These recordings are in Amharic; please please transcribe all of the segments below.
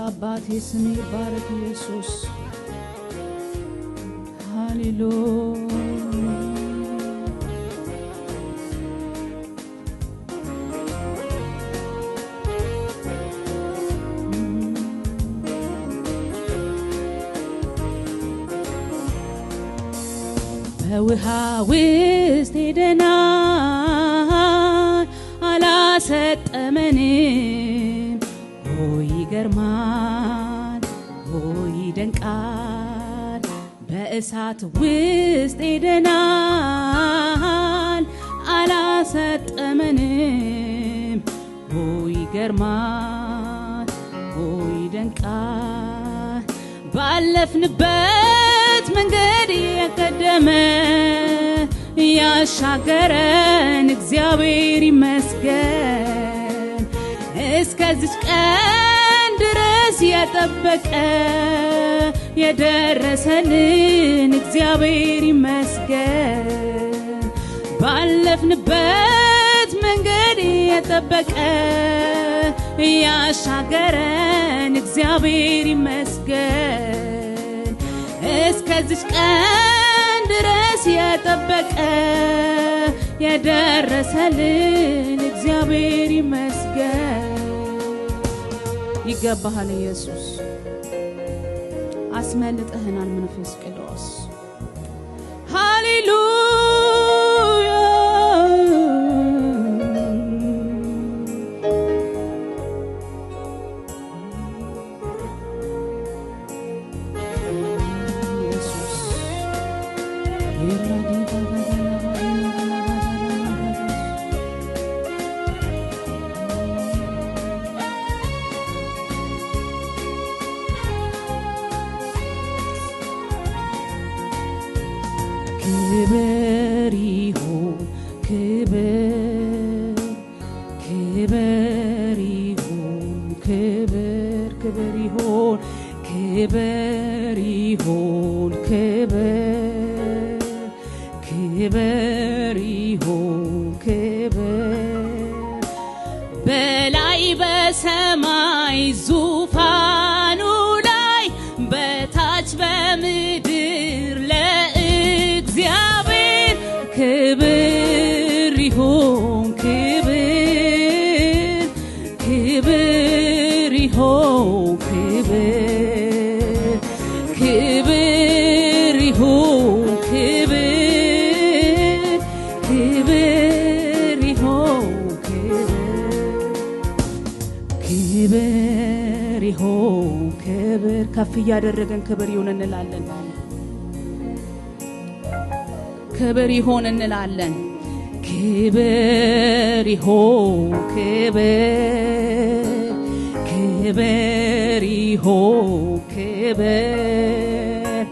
አባቴ ስም ይባረክ ኢየሱስ ሃሌሉያ በውሃ ውስጥ ሄደናል አላሰጠመንም ሆይ ይገርማል ሆይ ይደንቃል በእሳት ውስጥ ሄደናል አላሰጠመንም ሆይ ይገርማል ሆይ ይደንቃል ባለፍንበት መንገድ የቀደመ ያሻገረን እግዚአብሔር ይመስገን እስከዚህ ቀን ድረስ የጠበቀ የደረሰልን እግዚአብሔር ይመስገን ባለፍንበት መንገድ የጠበቀ ያሻገረን እግዚአብሔር ይመስገን እስከዚህ ቀን ድረስ የጠበቀ የደረሰልን እግዚአብሔር ይመስገን ይገባሃል ኢየሱስ አስመልጠህናል መንፈስ ቅዱስ ሃሌሉያ ክብር ይሁን ክብር ክብር ይሁን ክብር ክብር ይሁን ክብር ይሁን ክብር ክብር ይሁን ክብር በላይ በሰማይ ዙፋኑ ላይ በታች በምድር ለእግዚአብሔር ክብር ይሁን ክብር ክብር ይሁን ክብር ክብር ይሁን ክብር ክብር ይሁን ክብር ይሁን ክብር ከፍ እያደረገን ክብር ይሁን እንላለን ክብር ይሁን እንላለን ክብር ይሁን ክብር ክብር ይሁን ክብር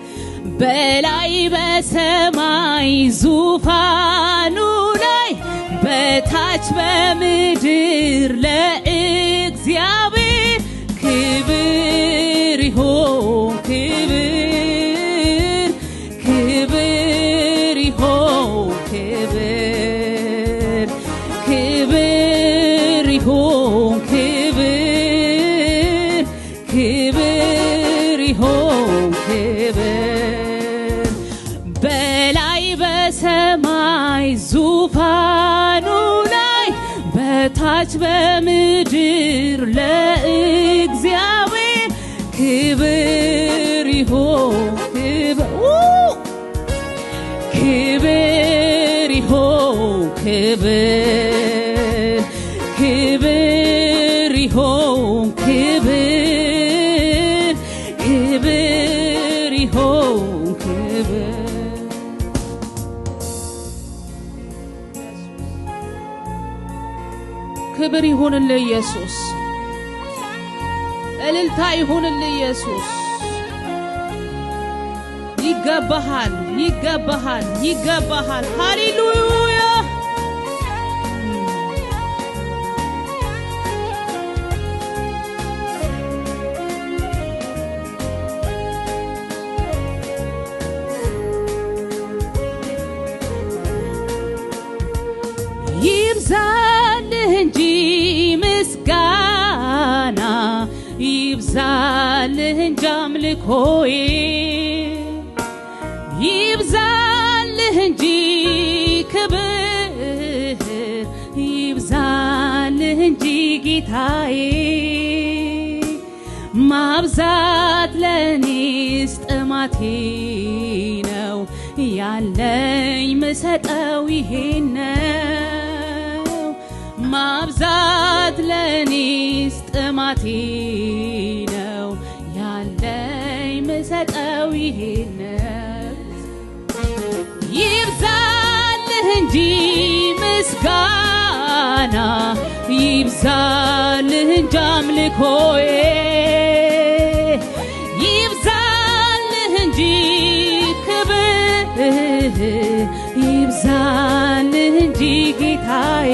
በላይ በሰማይ ዙፋኑ ላይ በታች በምድር ለእግዚአብሔር ክብር ይሁን ክብር ክብር ይሁን ክብር ክብር ይሁን ክብር ክብር ይሁን ክብር በላይ በሰማይ ዙፋኑ ላይ በታች በምድር ለእግዚአብሔር ክብር ይሁን ክብር ይሁን ክብር ክብር ይሁን ክብር ክብር ይሁን ክብር ክብር ይሁንልህ ኢየሱስ እልልታ ይሁንልህ ኢየሱስ ይገባሃል ይገባሃል ይገባሃል ሃሌሉያ ይብዛልህ እንጂ ምስጋና ይብዛልህ እንጂ አምልኮዬ ይብዛልህ እንጂ ክብር ይብዛልህ እንጂ ጌታዬ ማብዛት ለኔስ ጥማቴ ነው ያለኝ ምሰጠው ይሄን ነው ማብዛት ለኔስ ጥማቴ ነው ያለኝ ምሰጠው ይሄን ነው ይብዛልህ እንጂ ምስጋና ይብዛልህ እንጂ አምልኮዬ ይብዛልህ እንጂ ክብር ይብዛልህ እንጂ ጌታዬ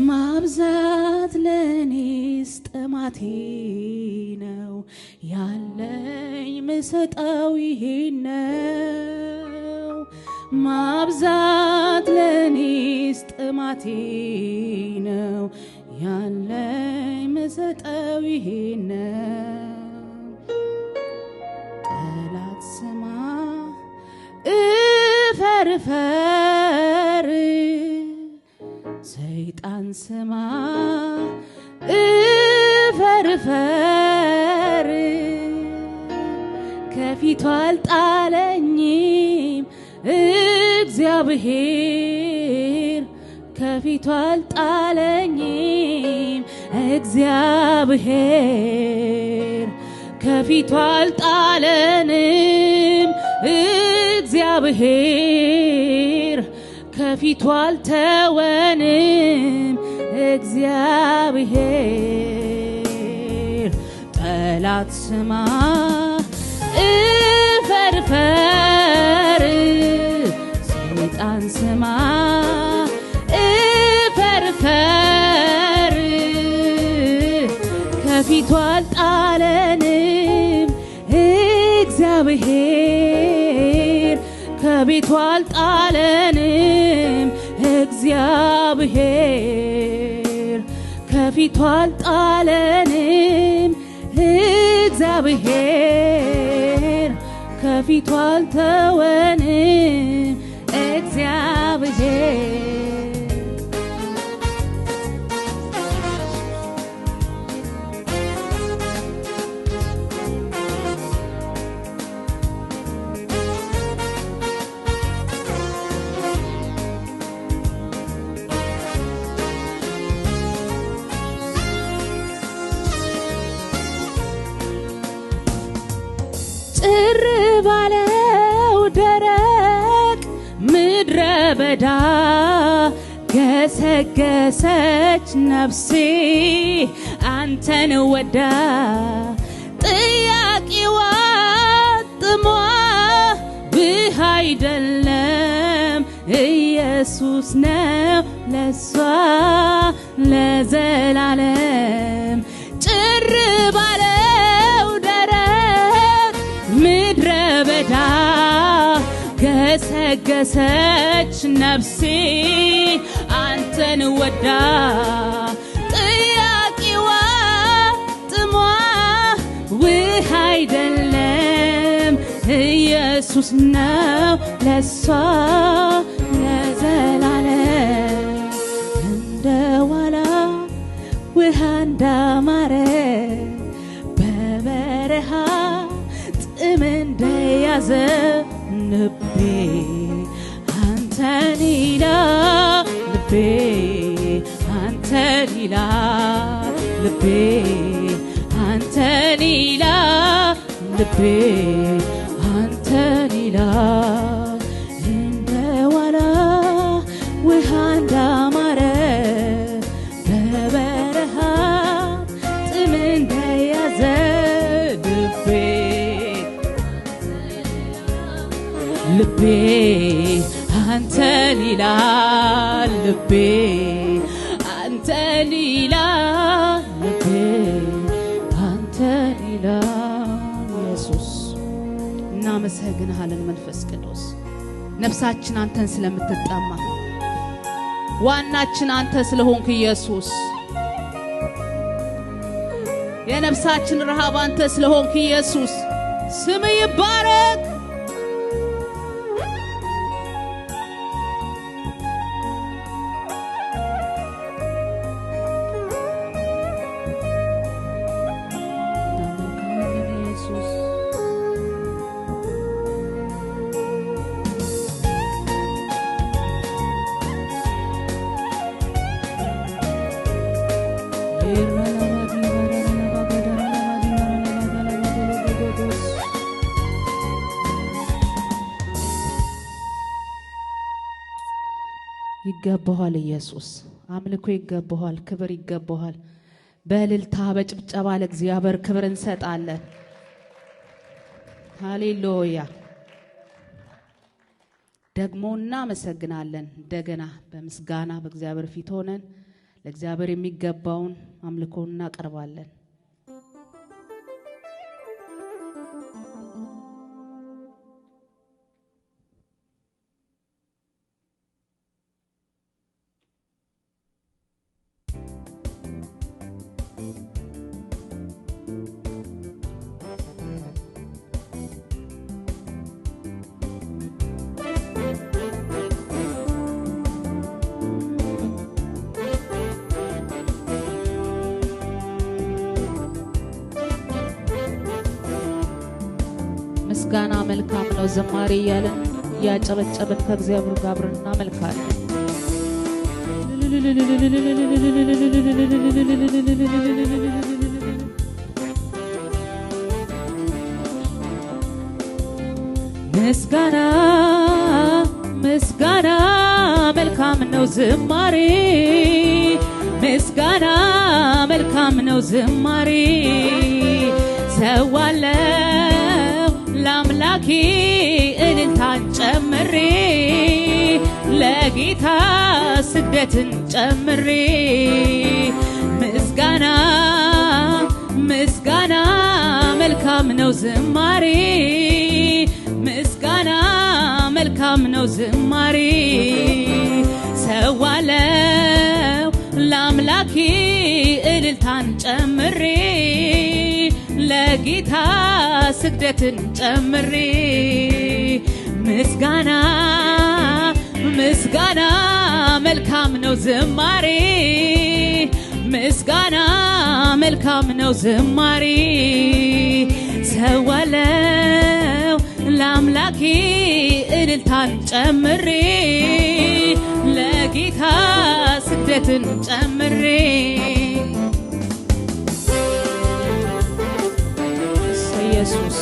ማብዛት ለኔስ ጥማቴ ነው ያለኝ ምሰጠው ይሄን ነው ማብዛት ለኔስ ጥማቴ ነው ያለኝ ምሰጠው ይሄን ነው ጠላት ስማ እፈርፈር ሰይጣን ስማ እፈርፈር ከፊቱ አልጣለኝም እግዚአብሔር ከፊቱ አልጣለኝም እግዚአብሔር ከፊቱ አልጣለንም እግዚአብሔር ከፊቱ አልተወንም እግዚአብሔር ጠላት ስማ እፈርፈር ሰይጣን ስማ እፈርፈር ከፊቱ አልጣለንም እግዚአብሔር ከፊቱ አልጣለንም እግዚአብሔር ከፊቱ አልጣለንም እግዚአብሔር ከፊቱ አልተወንም እግዚአብሔር ጭር ባለው ደረቅ ምድረ በዳ ገሰገሰች ነፍሴ አንተን ወዳ ጥያቄዋ ጥሟ ብህ አይደለም ኢየሱስ ነው ለሷ ለዘላለም ጭር ባለው ደረቅ ምድረ በዳ ገሰገሰች ነፍሴ አንተን ወዳ ጥያቄዋ ጥሟ ውሃ አይደለም ኢየሱስ ነው ለሷ ለዘላለም እንደ ዋላ ውሃ እንዳማረ በበረሃ ጥም እንደያዘ ልቤ አንተን ይላል ልቤ አንተን ይላል ልቤ አንተን ይላል ልቤ አንተን ይላል እንደ ዋላ ውሃ እንዳማረ በበረሃ ጥም እንደያዘ ልቤ አንተን ይላል ልቤ አንተን ይላል ልቤ አንተን ይላል ኢየሱስ እናመሰግንሃለን መንፈስ ቅዱስ ነፍሳችን አንተን ስለምትጠማ ዋናችን አንተ ስለሆንክ ኢየሱስ የነፍሳችን ረሃብ አንተ ስለሆንክ ኢየሱስ ስም ይባረክ። ይገባሃል ኢየሱስ አምልኮ ይገባሃል ክብር ይገባሃል በእልልታ በጭብጨባ ለእግዚአብሔር ክብር እንሰጣለን ሃሌሉያ ደግሞ እናመሰግናለን እንደገና በምስጋና በእግዚአብሔር ፊት ሆነን ለእግዚአብሔር የሚገባውን አምልኮ እናቀርባለን ምስጋና መልካም ነው ዘማሪ ያለን ያጨበጨበን ከእግዚአብሔር ጋር አብረን እናመልካለን ምስጋና ምስጋና መልካም ነው ዝማሬ ምስጋና መልካም ነው ዝማሬ ሰዋለው ለአምላኬ እልልታን ጨምሬ ለጌታ ስግደትን ጨምሬ ምስጋና ምስጋና መልካም ነው ዝማሬ ምስጋና መልካም ነው ዝማሬ ሰዋለው ለአምላኬ እልልታን ጨምሬ ለጌታ ስግደትን ጨምሬ ምስጋና ምስጋና መልካም ነው ዝማሬ ምስጋና መልካም ነው ዝማሬ ሰዋለው ለአምላኬ እልልታን ጨምሬ ለጌታ ስግደትን ጨምሬ ኢየሱስ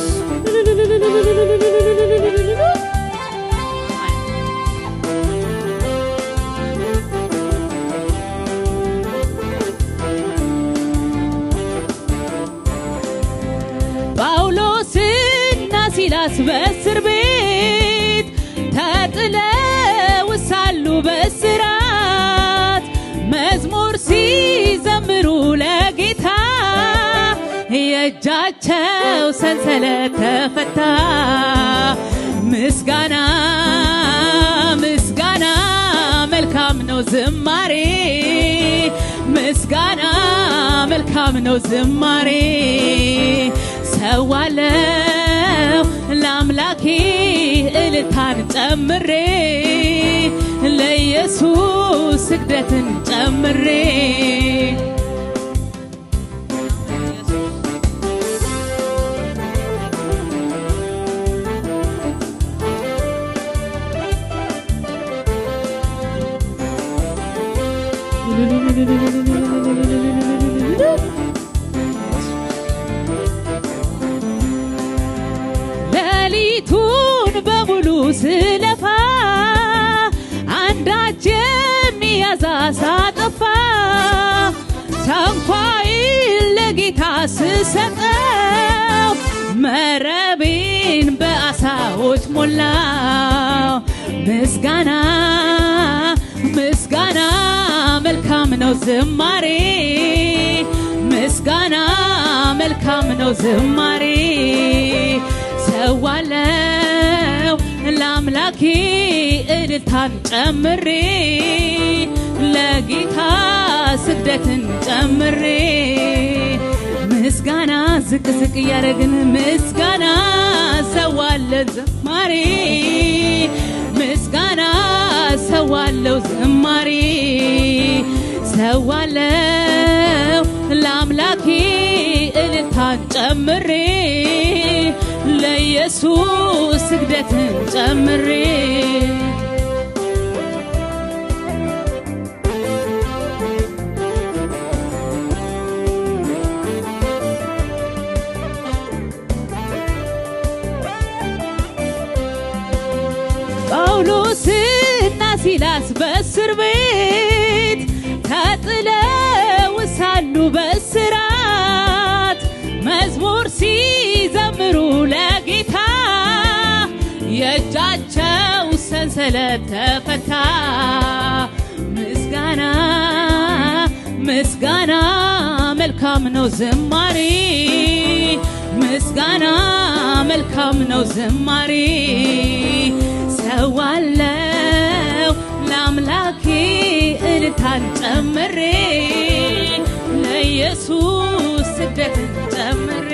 ጳውሎስና ሲላስ በእስር ቤት ተጥለው ሳሉ በእስራት መዝሙር ሲዘምሩ ለጌታ የእጃቸው ሰንሰለት ተፈታ ምስጋና ምስጋና መልካም ነው ዝማሬ ምስጋና መልካም ነው ዝማሬ ሰዋለው ለአምላኬ እልልታን ጨምሬ ለኢየሱስ ስግደትን ጨምሬ ሌሊቱን በሙሉ ስለፋ አንዳች የሚያዝ አሳ ጠፋ ታንኳዬን ለጌታ ስሰጠው መረቤን በአሳዎች ሞላው ምስጋና ምስጋና መልካም ነው ዝማሬ ምስጋና መልካም ነው ዝማሬ ሰዋለው ለአምላኬ እልልታን ጨምሬ ለጌታ ስግደትን ጨምሬ ምስጋና ዝቅ ዝቅ ያረግን ምስጋና ሰዋለው ዝማሬ ምስጋና ሰዋለው ዝማሬ ሰዋለው ለአምላኬ እልልታን ጨምሬ ለኢየሱስ ስግደትን ጨምሬ ጳውሎስና ሲላስ በእስር ቤት ተጥለው ሳሉ በእስራት መዝሙር ሲዘምሩ ለጌታ የእጃቸው ሰንሰለት ተፈታ ምስጋና ምስጋና መልካም ነው ዝማሬ ምስጋና መልካም ነው ዝማሬ ሰዋለው ለአምላኬ እልልታን ጨምሬ ለኢየሱስ ስግደትን ጨምሬ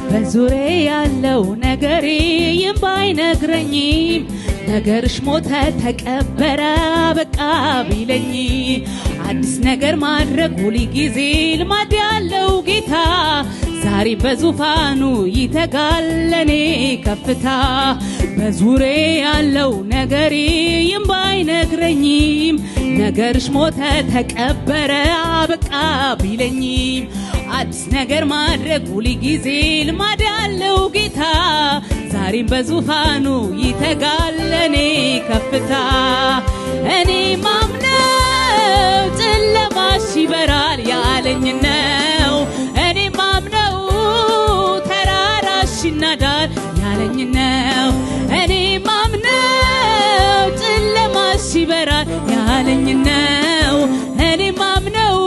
በዙሪያ ያለው ነገሬ ይም ባይነግረኝም ነገርሽ ሞተ ተቀበረ በቃ ቢለኝ አዲስ ነገር ማድረግ ሁሉ ጊዜ ልማድ ያለው ጌታ ዛሬ በዙፋኑ ይተጋል ለኔ ከፍታ በዙሪያ ያለው ነገሬ ይም ባይነግረኝም ነገርሽ ሞተ ተቀበረ በቃ ቢለኝ አዲስ ነገር ማድረግ ሁሉ ጊዜ ልማድ ያለው ጌታ ዛሬም በዙፋኑ ይተጋል ለኔ ከፍታ እኔ ማምነው ጨለማሽ ይበራል ያለኝ ነው እኔ ማምነው ተራራሽ ይናዳል ያለኝ ነው እኔ ማምነው ጨለማሽ ይበራል ያለኝ ነው እኔ ማምነው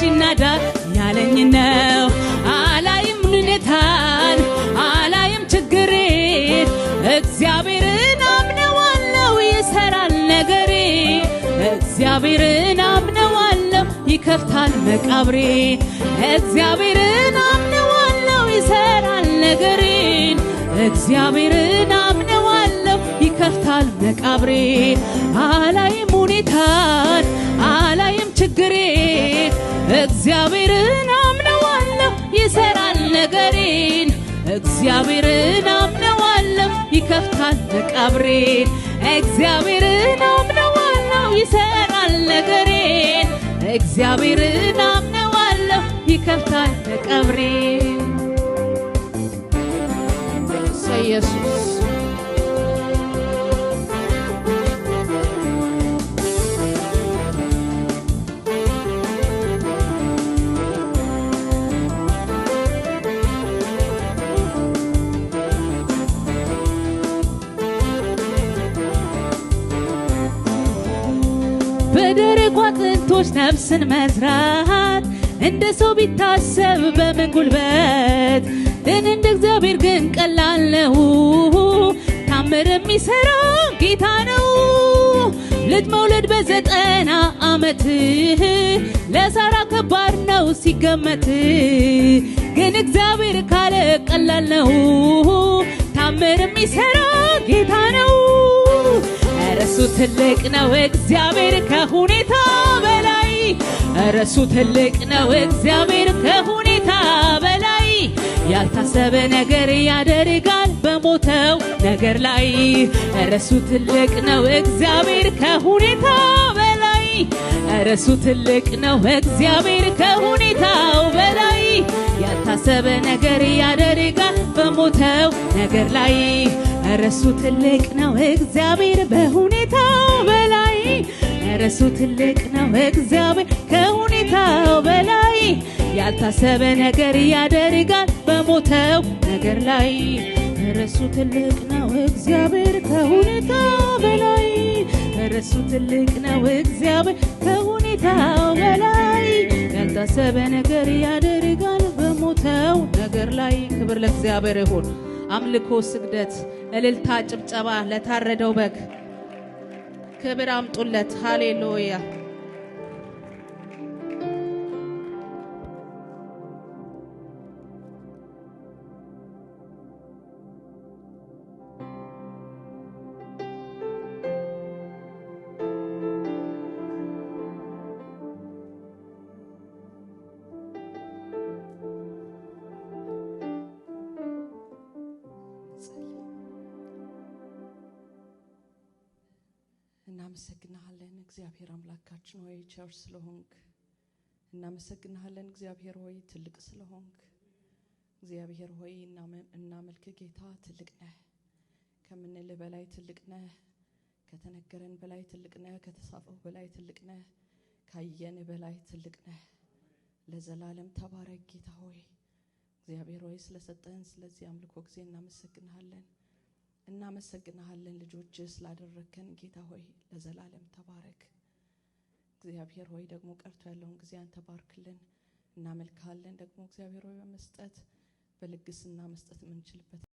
ይናዳል ያለኝ ነው አላይም ሁኔታን አላይም ችግሬን እግዚአብሔርን አምነዋለሁ ይሰራል ነገሬ እግዚአብሔርን አምነዋለሁ ይከፍታል መቃብሬን እግዚአብሔርን አምነዋለሁ ይሰራል ነገሬን እግዚአብሔርን አምነዋለሁ ይከፍታል መቃብሬን አላይም ሁኔታን አላይም ችግሬን እግዚአብሔርን አምነዋለሁ ይሰራል ነገሬን እግዚአብሔርን አምነዋለሁ ይከፍታል መቃብሬን እግዚአብሔርን አምነዋለሁ ይሰራል ነገሬን እግዚአብሔርን አምነዋለሁ ይከፍታል መቃብሬን ኢየሱስ በደረቁ አጥንቶች ነፍስን መዝራት እንደ ሰው ቢታሰብ በምን ጉልበት እንደ እግዚአብሔር ግን ቀላል ነው ታምር የሚሰራ ጌታ ነው ልጅ መውለድ በ90 ዓመት ለሳራ ከባድ ነው ሲገመት ግን እግዚአብሔር ካለ ቀላል ነው ታምር የሚሰራ ጌታ ነው እረሱ ትልቅ ነው እግዚአብሔር ከሁኔታ በላይ እረሱ ትልቅ ነው እግዚአብሔር ከሁኔታ በላይ ያልታሰበ ነገር ያደርጋል በሞተው ነገር ላይ እረሱ ትልቅ ነው እግዚአብሔር ከሁኔታ በላይ እረሱ ትልቅ ነው እግዚአብሔር ከሁኔታው በላይ ያልታሰበ ነገር ያደርጋል በሞተው ነገር ላይ እረሱ ትልቅ ነው እግዚአብሔር በሁኔታው በላይ እረሱ ትልቅ ነው እግዚአብሔር ከሁኔታው በላይ ያልታሰበ ነገር ያደርጋል በሞተው ነገር ላይ እርሱ ትልቅ ነው እግዚአብሔር ከሁኔታው በላይ እርሱ ትልቅ ነው እግዚአብሔር ከሁኔታው በላይ ያልታሰበ ነገር ያደርጋል በሞተው ነገር ላይ ክብር ለእግዚአብሔር ይሁን አምልኮ ስግደት እልልታ ጭብጨባ ለታረደው በግ ክብር አምጡለት ሃሌሉያ እናመሰግናለን እግዚአብሔር አምላካችን ሆይ ቸር ስለሆንክ እናመሰግናለን እግዚአብሔር ሆይ ትልቅ ስለሆንክ እግዚአብሔር ሆይ እናመልክ ጌታ ትልቅ ነህ ከምንል በላይ ትልቅ ነህ ከተነገረን በላይ ትልቅ ነህ ከተጻፈው በላይ ትልቅ ነህ ካየን በላይ ትልቅ ነህ ለዘላለም ተባረክ ጌታ ሆይ እግዚአብሔር ሆይ ስለሰጠን ስለዚህ አምልኮ ጊዜ እናመሰግናለን ልጆች ስላደረከን ጌታ ሆይ ለዘላለም ተባረክ እግዚአብሔር ሆይ ደግሞ ቀርቶ ያለውን ጊዜ አንተ ባርክልን እናመልካለን ደግሞ እግዚአብሔር ሆይ በመስጠት በልግስና መስጠት የምንችልበት